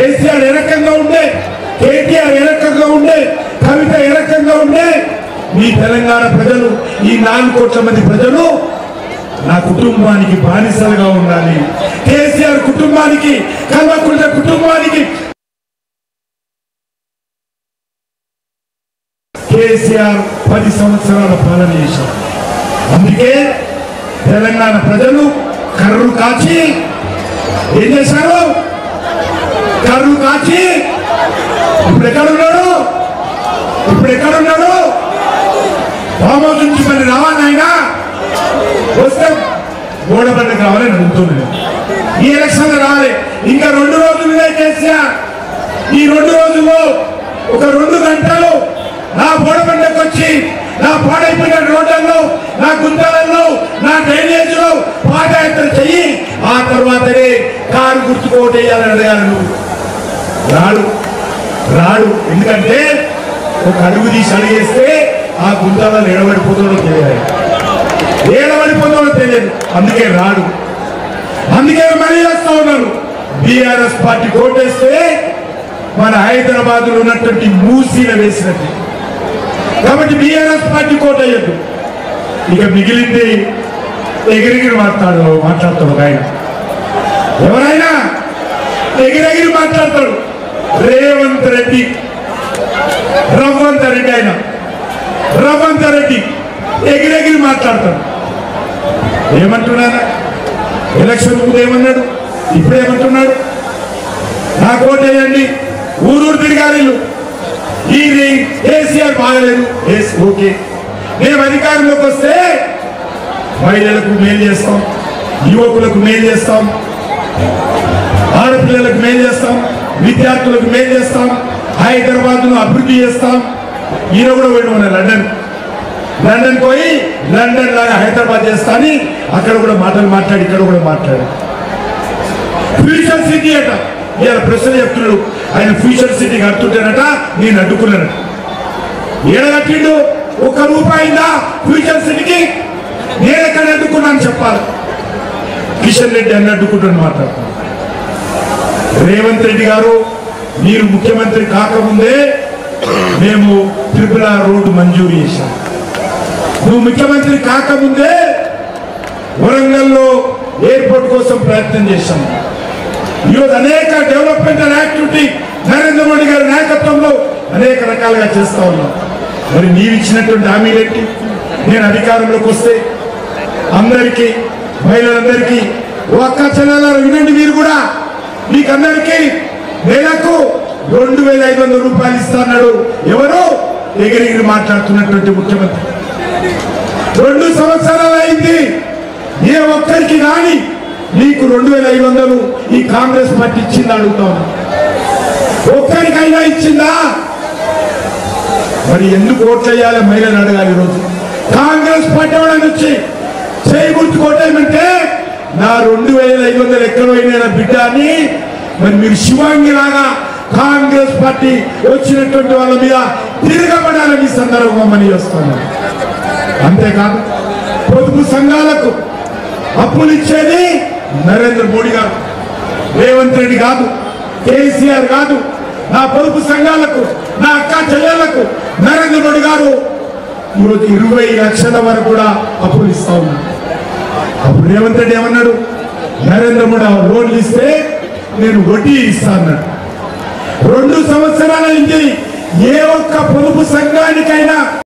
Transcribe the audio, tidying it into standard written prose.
కేసీఆర్ ఏ రకంగా ఉండే, కేటీఆర్ ఏ రకంగా ఉండే, కవిత ఏ రకంగా ఉండే, మీ తెలంగాణ ప్రజలు, ఈ 4 కోట్ల మంది ప్రజలు నా కుటుంబానికి బానిసలుగా ఉండాలి. కేసీఆర్ కుటుంబానికి, కల్వకుంట్ల కుటుంబానికి కేసీఆర్ 10 సంవత్సరాల పాలన చేశారు. అందుకే తెలంగాణ ప్రజలు కర్రు కాచి ఏం చేశారు? కర్రు కాచి ఇప్పుడు ఎక్కడున్నాడు? ఫామ్ హౌస్ నుంచి మళ్ళీ రావాలి. ఆయన వస్తే గోడబండకి రావాలని అడుగుతున్నాను. ఈ ఎలక్షన్ రావాలి. ఇంకా 2 రోజులుగా కేసీఆర్ ఈ 2 రోజుల్లో ఒక 2 గంటలు నా గోడబండకు వచ్చి నా పాడైపోయిన రోడ్లలో, నా గుంతలలో, నా డ్రైనేజ్ లో పాదయాత్ర చెయ్యి. ఆ తర్వాతనే కారు గుర్తుకోటేయాలని అడగాలి. నువ్వు రాడు. ఎందుకంటే ఒక అడుగు తీసి అడిగేస్తే ఆ గుంతలలో ఏడబడిపోతుందో తెలియదు. అందుకే రాడు. అందుకే మళ్ళీ వస్తా ఉన్నారు. బీఆర్ఎస్ పార్టీ కోటేస్తే మన హైదరాబాద్ లో ఉన్నటువంటి మూసీల వేసినట్టు. కాబట్టి బీఆర్ఎస్ పార్టీ కోటయ్యద్దు. ఇక మిగిలింది ఎగిరెగిరి మాట్లాడతాడు ఆయన. ఎవరైనా ఎగిరెగిరి మాట్లాడతాడు. రేవంత్ రెడ్డి ఎగిరెగిరి మాట్లాడతాడు. ఏమంటున్నారా? ఎలక్షన్ ముందు ఏమన్నాడు, ఇప్పుడు ఏమంటున్నాడు? నా కోటేయండి, ఊరూరు తిరిగారు. ఇది కేసీఆర్ బాగలేదు. ఓకే, మేము అధికారంలోకి వస్తే మహిళలకు మేలు చేస్తాం, యువకులకు మేలు చేస్తాం, ఆడపిల్లలకు మేలు చేస్తాం, విద్యార్థులకు మేలు చేస్తాం, హైదరాబాద్ ను అభివృద్ధి చేస్తాం. ఈయన కూడా పోయిన లండన్ పోయి లండన్ లాగా హైదరాబాద్ చేస్తా అని అక్కడ కూడా మాట్లాడి ఇక్కడ కూడా మాట్లాడు. ఫ్యూచర్ సిటీ అట. ఇవాళ ప్రశ్న చెప్తున్నాడు. ఆయన ఫ్యూచర్ సిటీ కడుతుంటేనట నేను అడ్డుకున్నాను. ఏడగట్టిండు? 1 రూపాయిందా ఫ్యూచర్ సిటీకి? నేను ఎక్కడ అడ్డుకున్నాను చెప్పాలి. కిషన్ రెడ్డి అని అడ్డుకుంటాను మాట్లాడుతున్నాను. రేవంత్ రెడ్డి గారు, మీరు ముఖ్యమంత్రి కాకముందే మేము RRR రోడ్డు మంజూరు చేశాం. నువ్వు ముఖ్యమంత్రి కాకముందే వరంగల్లో ఎయిర్పోర్ట్ కోసం ప్రయత్నం చేశాం. ఈరోజు అనేక డెవలప్మెంటల్ యాక్టివిటీ నరేంద్ర మోడీ గారి నాయకత్వంలో అనేక రకాలుగా చేస్తా ఉన్నాం. మరి మీరు ఇచ్చినటువంటి హామీలేంటి? నేను అధికారంలోకి వస్తే అందరికీ, మహిళలందరికీ, ఒక్క చెల్లెలు వినండి, మీరు కూడా మీకందరికీ నెలకు 2500 రూపాయలు ఇస్తాడు. ఎవరు? ఎగిరిగిరి మాట్లాడుతున్నటువంటి ముఖ్యమంత్రి. 2 సంవత్సరాలు అయింది. ఏ ఒక్కరికి కానీ నీకు 2500 ఈ కాంగ్రెస్ పార్టీ ఇచ్చిందా అడుగుతాను. ఒక్కరికైనా ఇచ్చిందా? మరి ఎందుకు ఓట్లు వేయాలి? మహిళలు అడగాలి. ఈరోజు కాంగ్రెస్ పార్టీ వాళ్ళని వచ్చి చేయి గుర్తు కొట్టేయమంటే నా 2500 ఎక్కడ పోయిన బిడ్డ అని మరి మీరు శివాంగి లాగా కాంగ్రెస్ పార్టీ వచ్చినటువంటి వాళ్ళ మీద తిరగబడాలని సందర్భంగా మనీ వస్తాను. అంతేకాదు పొదుపు సంఘాలకు అప్పులు ఇచ్చేది నరేంద్ర మోడీ గారు, రేవంత్ రెడ్డి కాదు, కేసీఆర్ కాదు. నా పొదుపు సంఘాలకు, నా అక్క చెల్లెళ్లకు నరేంద్ర మోడీ గారు ఈరోజు 20 లక్షల వరకు కూడా అప్పులు ఇస్తా ఉన్నారు. అప్పుడు రేవంత్ రెడ్డి ఏమన్నాడు? నరేంద్ర మోడీ లోన్లు ఇస్తే నేను వడ్డీ ఇస్తా అన్నాడు. 2 సంవత్సరాల నుంచి ఏ ఒక్క పొదుపు సంఘానికైనా